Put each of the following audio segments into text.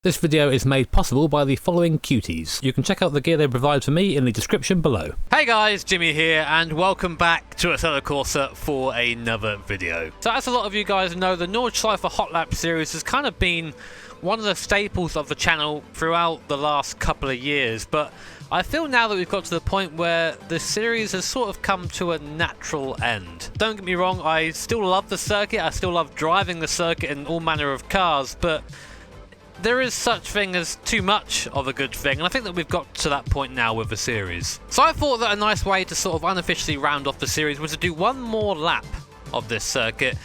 This video is made possible by the following cuties. You can check out the gear they provide for me in the description below. Hey guys, Jimmy here, and welcome back to Untitled Chapter for another video. So as a lot of you guys know, the Nordschleife Hot Lap series has kind of been one of the staples of the channel throughout the last couple of years, but I feel now that we've got to the point where the series has sort of come to a natural end. Don't get me wrong, I still love the circuit, I still love driving the circuit in all manner of cars, but there is such thing as too much of a good thing, and I think that we've got to that point now with the series. So I thought that a nice way to sort of unofficially round off the series was to do one more lap of this circuit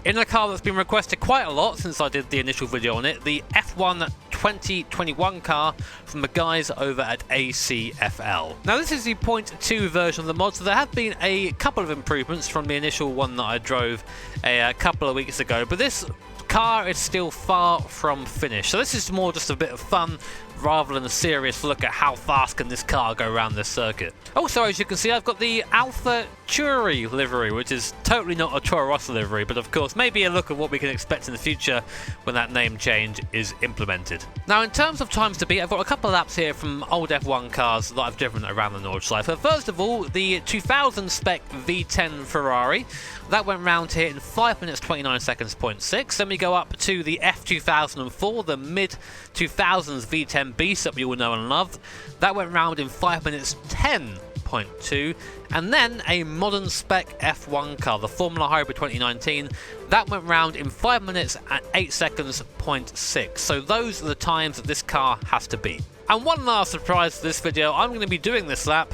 in a car that's been requested quite a lot since I did the initial video on it, the F1 2021 car from the guys over at ACFL. Now this is the 0.2 version of the mod, so there have been a couple of improvements from the initial one that I drove a couple of weeks ago, but this car is still far from finished. So this is more just a bit of fun rather than a serious look at how fast can this car go around this circuit. Also, as you can see, I've got the Alpha Tauri livery, which is totally not a Toro Rosso livery, but of course maybe a look at what we can expect in the future when that name change is implemented. Now in terms of times to beat, I've got a couple of laps here from old F1 cars that I've driven around the Nordschleife. First of all, the 2000 spec V10 Ferrari. That went round here in 5 minutes 29 seconds 0.6. Then we go up to the F2004, the mid-2000s V10 Beast that we all know and love. That went round in 5 minutes 10.2. And then a modern spec F1 car, the Formula Hybrid 2019. That went round in 5 minutes and 8 seconds 0.6. So those are the times that this car has to beat. And one last surprise for this video, I'm going to be doing this lap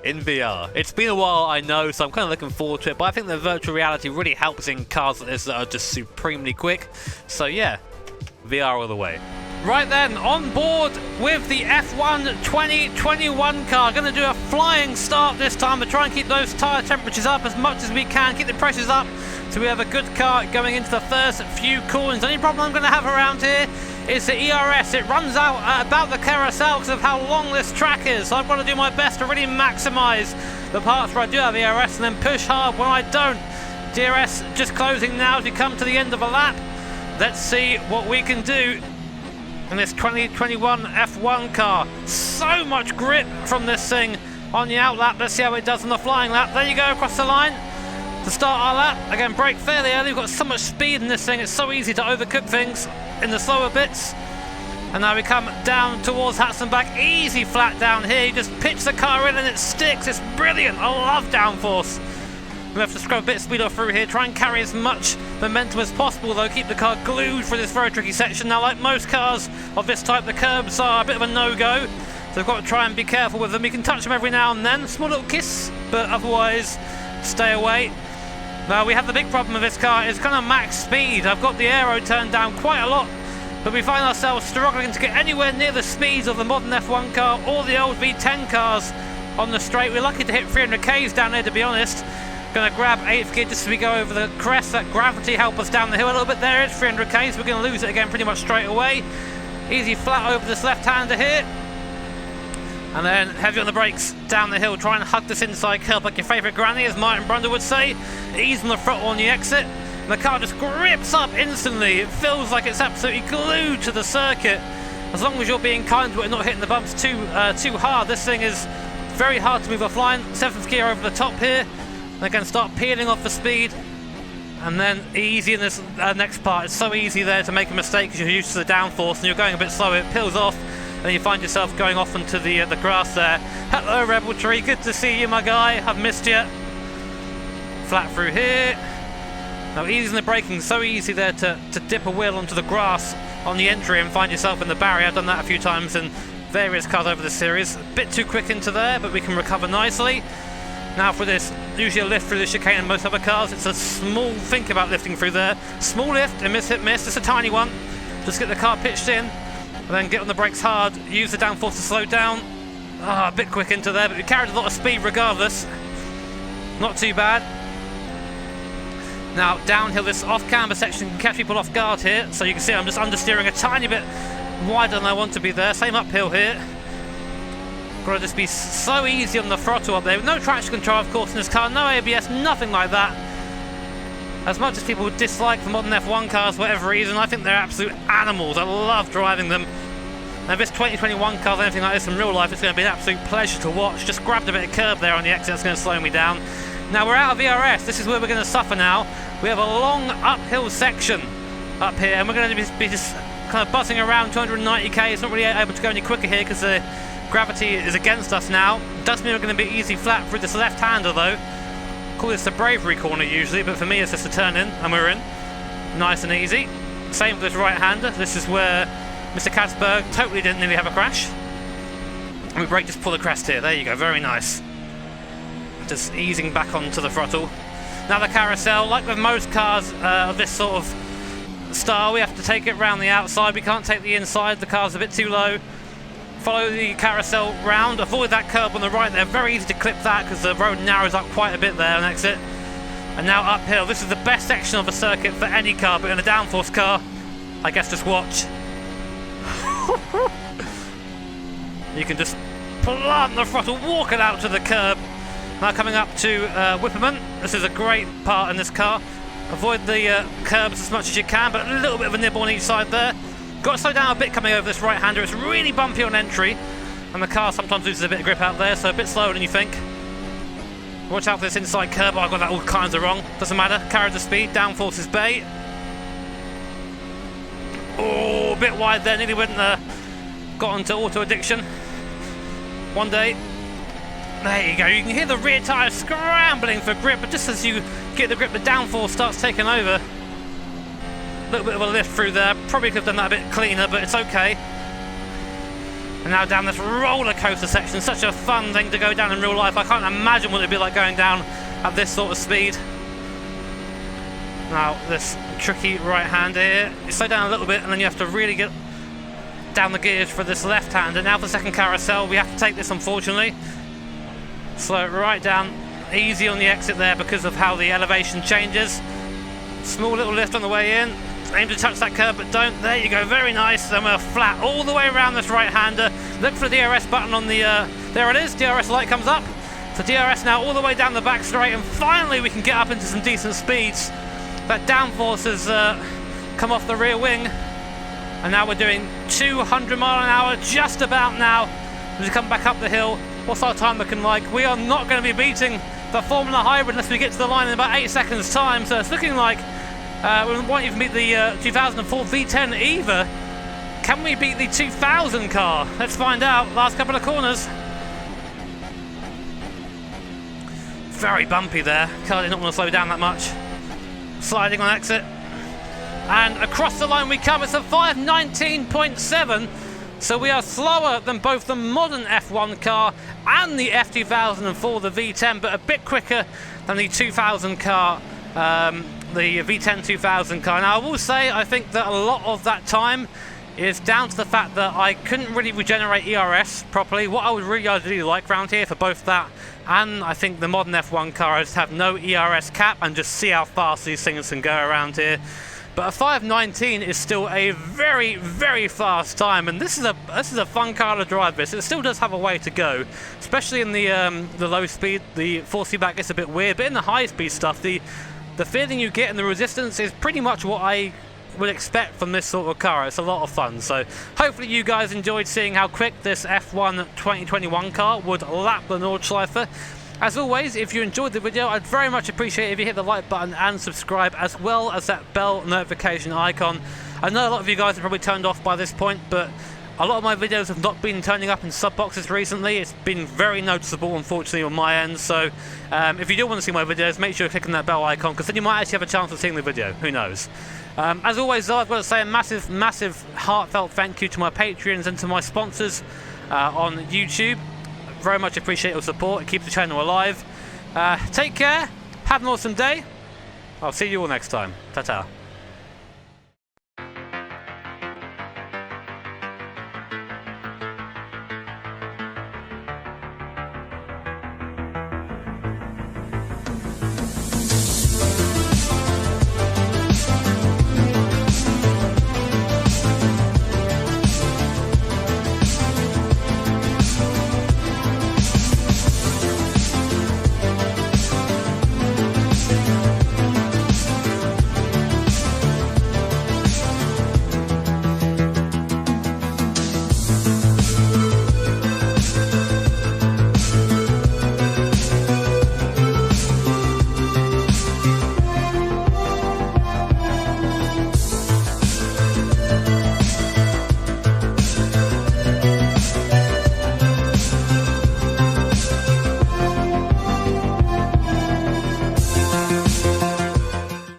in VR. It's been a while, I know, so I'm kind of looking forward to it, but I think the virtual reality really helps in cars like this that are just supremely quick. So yeah, VR all the way. Right then, on board with the F1 2021 car. Going to do a flying start this time to try and keep those tyre temperatures up as much as we can, keep the pressures up so we have a good car going into the first few corners. The only problem I'm going to have around here is the ERS. It runs out at about the Carousel because of how long this track is. So I've got to do my best to really maximise the parts where I do have ERS and then push hard when I don't. DRS just closing now as we come to the end of a lap. Let's see what we can do in this 2021 F1 car. So much grip from this thing on the out lap. Let's see how it does on the flying lap. There you go, across the line to start our lap. Again, brake fairly early. We've got so much speed in this thing, it's so easy to overcook things in the slower bits. And now we come down towards Hatzenbach. Easy flat down here. You just pitch the car in and it sticks. It's brilliant. I love downforce. We have to scrub a bit of speed off through here. Try and carry as much momentum as possible though. Keep the car glued for this very tricky section. Now like most cars of this type, the curbs are a bit of a no-go. So we've got to try and be careful with them. You can touch them every now and then. Small little kiss, but otherwise stay away. Now we have the big problem with this car, it's kind of max speed. I've got the aero turned down quite a lot, but we find ourselves struggling to get anywhere near the speeds of the modern F1 car or the old V10 cars on the straight. We're lucky to hit 300k's down there, to be honest. Going to grab 8th gear just as we go over the crest, let gravity help us down the hill a little bit. There it is, 300k's, we're going to lose it again pretty much straight away. Easy flat over this left-hander here. And then heavy on the brakes down the hill. Try and hug this inside curb like your favourite granny, as Martin Brundle would say. Ease on the throttle on the exit. And the car just grips up instantly. It feels like it's absolutely glued to the circuit. As long as you're being kind to it and not hitting the bumps too hard, this thing is very hard to move offline. 7th gear over the top here. And again, start peeling off the speed. And then easy in this next part. It's so easy there to make a mistake because you're used to the downforce and you're going a bit slow. It peels off. And then you find yourself going off into the grass there. Hello, Rebel Tree. Good to see you, my guy. I've missed you. Flat through here. Now, easing the braking. So easy there to dip a wheel onto the grass on the entry and find yourself in the barrier. I've done that a few times in various cars over the series. A bit too quick into there, but we can recover nicely. Now for this, usually a lift through the chicane in most other cars. It's a small, think about lifting through there. Small lift, a miss, hit, miss. It's a tiny one. Just get the car pitched in. And then get on the brakes hard, use the downforce to slow down. A bit quick into there, but we carried a lot of speed regardless. Not too bad. Now downhill, this off-camber section can catch people off guard here. So you can see I'm just understeering a tiny bit wider than I want to be there. Same uphill here. Got to just be so easy on the throttle up there. With no traction control, of course, in this car. No ABS, nothing like that. As much as people dislike the modern F1 cars for whatever reason, I think they're absolute animals. I love driving them. Now, if this 2021 car's anything like this in real life, it's going to be an absolute pleasure to watch. Just grabbed a bit of curb there on the exit, that's going to slow me down. Now, we're out of ERS. This is where we're going to suffer now. We have a long uphill section up here, and we're going to be just kind of buzzing around 290k. It's not really able to go any quicker here because the gravity is against us now. Does mean we're going to be easy flat through this left-hander, though. Call this the bravery corner usually, but for me it's just a turn in, and we're in. Nice and easy. Same for this right-hander. This is where Mr. Katzberg totally didn't nearly have a crash. And we brake just pull the crest here. There you go, very nice. Just easing back onto the throttle. Now the carousel, like with most cars of this sort of style, we have to take it round the outside. We can't take the inside, the car's a bit too low. Follow the carousel round, avoid that curb on the right there. Very easy to clip that because the road narrows up quite a bit there on exit. And now uphill. This is the best section of the circuit for any car, but in a downforce car, I guess just watch. You can just plant the throttle, walk it out to the curb. Now coming up to Whipperman. This is a great part in this car. Avoid the curbs as much as you can, but a little bit of a nibble on each side there. Got to slow down a bit coming over this right-hander. It's really bumpy on entry, and the car sometimes loses a bit of grip out there, so a bit slower than you think. Watch out for this inside curb. Oh, I got that all kinds of wrong. Doesn't matter. Carry the speed. Downforce is bay. Oh, a bit wide there. Nearly went got onto auto addiction. One day. There you go. You can hear the rear tyre scrambling for grip, but just as you get the grip, the downforce starts taking over. A little bit of a lift through there. Probably could have done that a bit cleaner, but it's okay. And now down this roller coaster section. Such a fun thing to go down in real life. I can't imagine what it'd be like going down at this sort of speed. Now this tricky right hand here. You slow down a little bit, and then you have to really get down the gears for this left hand. And now for the second carousel, we have to take this, unfortunately. Slow it right down, easy on the exit there because of how the elevation changes. Small little lift on the way in. Aim to touch that curb, but don't. There you go, very nice. Then we're flat all the way around this right-hander. Look for the DRS button on the... there it is, DRS light comes up. So DRS now all the way down the back straight, and finally we can get up into some decent speeds. That downforce has come off the rear wing, and now we're doing 200 mile an hour just about now. As we come back up the hill, what's our time looking like? We are not going to be beating the Formula Hybrid unless we get to the line in about 8 seconds time, so it's looking like we won't even beat the 2004 V10 either. Can we beat the 2000 car? Let's find out. Last couple of corners. Very bumpy there. Car did not want to slow down that much. Sliding on exit. And across the line we come. It's a 5:19.7. So we are slower than both the modern F1 car and the F2004, the V10, but a bit quicker than the 2000 car, the V10 2000 car. Now I will say, I think that a lot of that time is down to the fact that I couldn't really regenerate ERS properly. What I would really ideally like around here for both that and I think the modern F1 car is to have no ERS cap and just see how fast these things can go around here. But a 5:19 is still a very, very fast time, and this is a fun car to drive. This, it still does have a way to go, especially in the low speed. The force feedback gets a bit weird, but in the high speed stuff, the feeling you get in the resistance is pretty much what I would expect from this sort of car. It's a lot of fun. So hopefully you guys enjoyed seeing how quick this F1 2021 car would lap the Nordschleife. As always, if you enjoyed the video, I'd very much appreciate it if you hit the like button and subscribe, as well as that bell notification icon. I know a lot of you guys are probably turned off by this point, but a lot of my videos have not been turning up in sub boxes recently. It's been very noticeable, unfortunately, on my end. So if you do want to see my videos, make sure you click on that bell icon, because then you might actually have a chance of seeing the video. Who knows? As always, though, I've got to say a massive, massive heartfelt thank you to my Patreons and to my sponsors on YouTube. Very much appreciate your support. It keeps the channel alive. Take care. Have an awesome day. I'll see you all next time. Ta-ta.